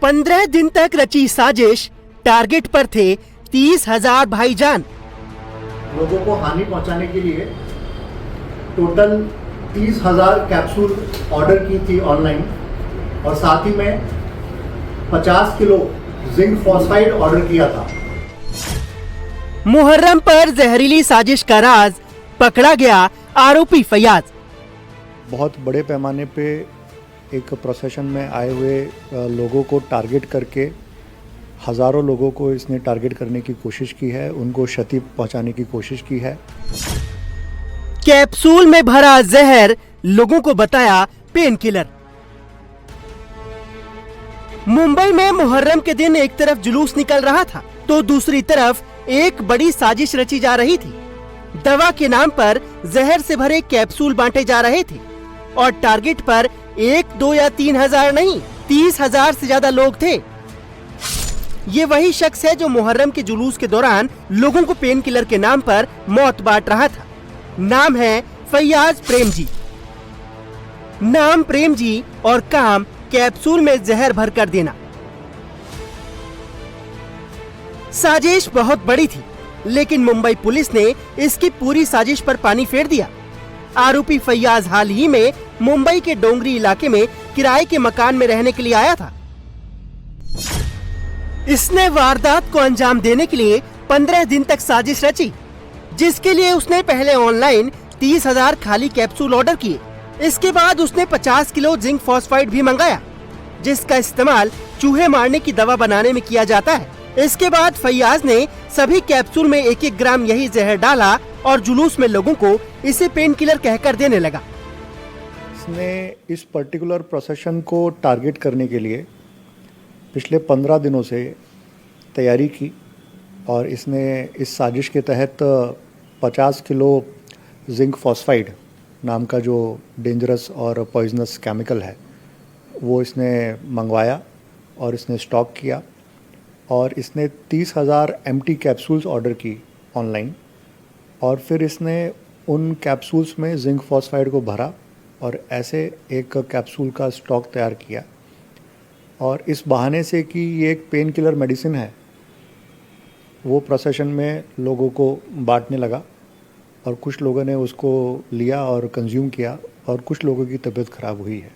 15 दिन तक रची साजिश, टारगेट पर थे 30,000 भाईजान। लोगों को हानि पहुंचाने के लिए टोटल 30,000 कैप्सूल ऑर्डर की थी ऑनलाइन और साथ ही में 50 किलो जिंक फॉस्फाइड ऑर्डर किया था। मुहर्रम पर जहरीली साजिश का राज पकड़ा गया, आरोपी फैयाज। बहुत बड़े पैमाने पे एक प्रोसेशन में आए हुए लोगों को टारगेट करके हज़ारों लोगों को इसने टारगेट करने की कोशिश की है, उनको क्षति पहुंचाने की कोशिश की है। कैप्सूल में भरा जहर लोगों को बताया पेन किलर। मुंबई में मुहर्रम के दिन एक तरफ जुलूस निकल रहा था तो दूसरी तरफ एक बड़ी साजिश रची जा रही थी। दवा के नाम पर जहर से भरे कैप्सूल बांटे जा रहे थे और टारगेट पर 1, 2 या 3,000 नहीं, 30,000 से ज्यादा लोग थे। ये वही शख्स है जो मुहर्रम के जुलूस के दौरान लोगों को पेन किलर के नाम पर मौत बांट रहा था। नाम है फैयाज प्रेमजी। नाम प्रेमजी और काम कैप्सूल में जहर भरकर देना। साजिश बहुत बड़ी थी, लेकिन मुंबई पुलिस ने इसकी पूरी साजिश पर पानी फेर दिया। आरोपी फैयाज हाल ही में मुंबई के डोंगरी इलाके में किराए के मकान में रहने के लिए आया था। इसने वारदात को अंजाम देने के लिए 15 दिन तक साजिश रची, जिसके लिए उसने पहले ऑनलाइन 30,000 खाली कैप्सूल ऑर्डर किए। इसके बाद उसने 50 किलो जिंक फॉस्फाइड भी मंगाया, जिसका इस्तेमाल चूहे मारने की दवा बनाने में किया जाता है। इसके बाद फैयाज ने सभी कैप्सूल में 1-1 ग्राम यही जहर डाला और जुलूस में लोगों को इसे पेन किलर कहकर देने लगा। इसने इस पर्टिकुलर प्रोसेशन को टारगेट करने के लिए पिछले 15 दिनों से तैयारी की और इसने इस साजिश के तहत 50 किलो जिंक फॉस्फाइड नाम का जो डेंजरस और पॉइजनस केमिकल है वो इसने मंगवाया और इसने स्टॉक किया और इसने 30,000 एम्प्टी कैप्सूल्स ऑर्डर की ऑनलाइन और फिर इसने उन कैप्सूल्स में जिंक फॉस्फाइड को भरा और ऐसे एक कैप्सूल का स्टॉक तैयार किया और इस बहाने से कि ये एक पेन किलर मेडिसिन है वो प्रोसेशन में लोगों को बांटने लगा और कुछ लोगों ने उसको लिया और कंज्यूम किया और कुछ लोगों की तबीयत खराब हुई है।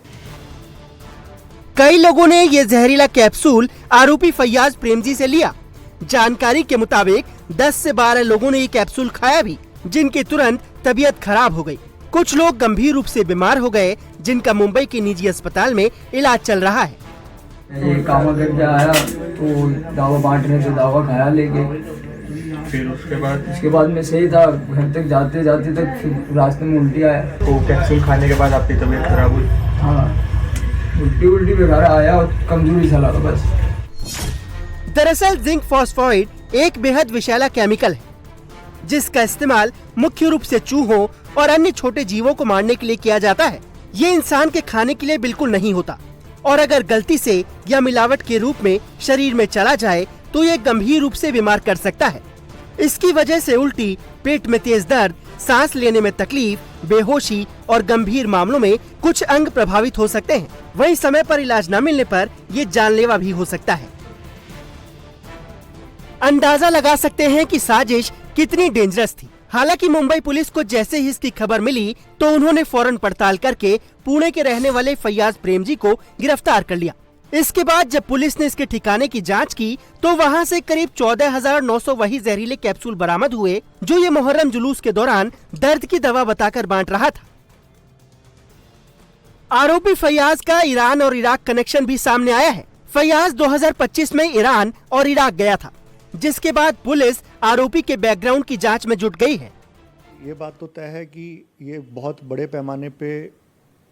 कई लोगों ने ये जहरीला कैप्सूल आरोपी फैयाज प्रेमजी से लिया। जानकारी के मुताबिक 10 से 12 लोगों ने ये कैप्सूल खाया भी, जिनकी तुरंत तबीयत खराब हो गई। कुछ लोग गंभीर रूप से बीमार हो गए, जिनका मुंबई के निजी अस्पताल में इलाज चल रहा है। ये काम करके आया तो दवा बांटने से दवा खाया लेके, फिर उसके बाद मैं सही था। घर तक जाते जाते तक फिर रास्ते में उल्टी आया। तो कैप्सूल खाने के बाद आपकी तबीयत खराब हुई? हाँ, उल्टी बेकार आया और कमजोरी सा लगा बस। दरअसल जिंक फॉस्फाइड एक बेहद विषैला केमिकल है, जिसका इस्तेमाल मुख्य रूप से चूहों और अन्य छोटे जीवों को मारने के लिए किया जाता है। ये इंसान के खाने के लिए बिल्कुल नहीं होता और अगर गलती से या मिलावट के रूप में शरीर में चला जाए तो ये गंभीर रूप से बीमार कर सकता है। इसकी वजह से उल्टी, पेट में तेज दर्द, सांस लेने में तकलीफ, बेहोशी और गंभीर मामलों में कुछ अंग प्रभावित हो सकते हैं। वहीं समय पर इलाज न मिलने पर ये जानलेवा भी हो सकता है। अंदाजा लगा सकते हैं कि साजिश कितनी डेंजरस थी। हालांकि मुंबई पुलिस को जैसे ही इसकी खबर मिली तो उन्होंने फौरन पड़ताल करके पुणे के रहने वाले फैयाज प्रेमजी को गिरफ्तार कर लिया। इसके बाद जब पुलिस ने इसके ठिकाने की जांच की तो वहां से करीब 14,900 वही जहरीले कैप्सूल बरामद हुए, जो ये मुहर्रम जुलूस के दौरान दर्द की दवा बताकर बांट रहा था। आरोपी फैयाज का ईरान और इराक कनेक्शन भी सामने आया है। फैयाज 2025 में ईरान और इराक गया था, जिसके बाद पुलिस आरोपी के बैकग्राउंड की जांच में जुट गई है। ये बात तो तय है कि ये बहुत बड़े पैमाने पे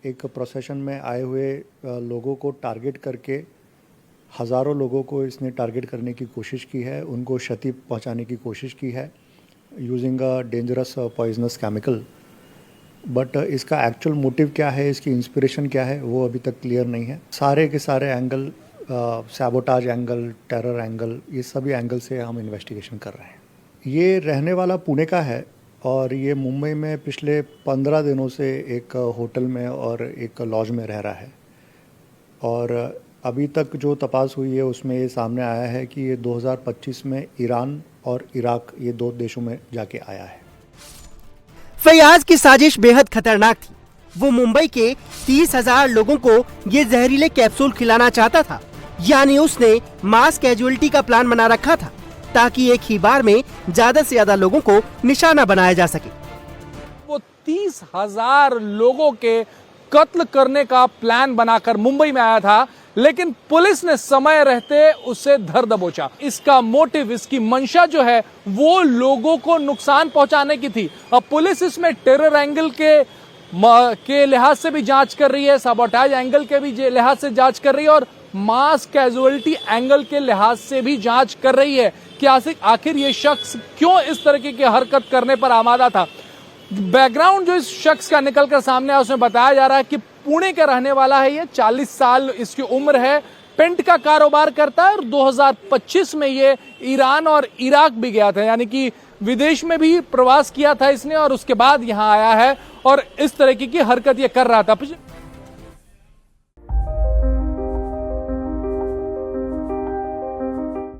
एक प्रोसेशन में आए हुए लोगों को टारगेट करके हज़ारों लोगों को इसने टारगेट करने की कोशिश की है, उनको क्षति पहुंचाने की कोशिश की है using a dangerous poisonous chemical. But इसका एक्चुअल मोटिव क्या है, इसकी इंस्पिरेशन क्या है, वो अभी तक क्लियर नहीं है। सारे के सारे angle, sabotage angle, terror angle, ये सभी एंगल से हम इन्वेस्टिगेशन कर रहे हैं। ये रहने वाला पुणे का है और ये मुंबई में पिछले 15 दिनों से एक होटल में और एक लॉज में रह रहा है और अभी तक जो तपास हुई है उसमें ये सामने आया है कि ये 2025 में ईरान और इराक ये 2 देशों में जाके आया है। फैयाज की साजिश बेहद खतरनाक थी। वो मुंबई के 30,000 लोगों को ये जहरीले कैप्सूल खिलाना चाहता था। यानी उसने मास कैजुअलिटी का प्लान बना रखा था ताकि एक ही बार में ज्यादा से ज्यादा लोगों को निशाना बनाया जा सके। वो 30,000 लोगों के कत्ल करने का प्लान बनाकर मुंबई में आया था, लेकिन पुलिस ने समय रहते उसे धर दबोचा। इसका मोटिव, इसकी मंशा जो है वो लोगों को नुकसान पहुंचाने की थी। अब पुलिस इसमें टेरर एंगल के लिहाज से भी जांच कर रही है, सबोटाज एंगल के भी लिहाज से जांच कर रही है और मास कैजुअलिटी एंगल के लिहाज से भी जांच कर रही है कि आखिर ये शख्स क्यों इस तरह की हरकत करने पर आमादा था। बैकग्राउंड जो इस शख्स का निकलकर सामने आया उसमें बताया जा रहा है कि पुणे का रहने वाला है। ये 40 साल इसकी उम्र है, पेंट का कारोबार करता है और 2025 में ये ईरान और इराक भी गया था, यानी कि विदेश में भी प्रवास किया था इसने और उसके बाद यहाँ आया है और इस तरह की हरकत ये कर रहा था।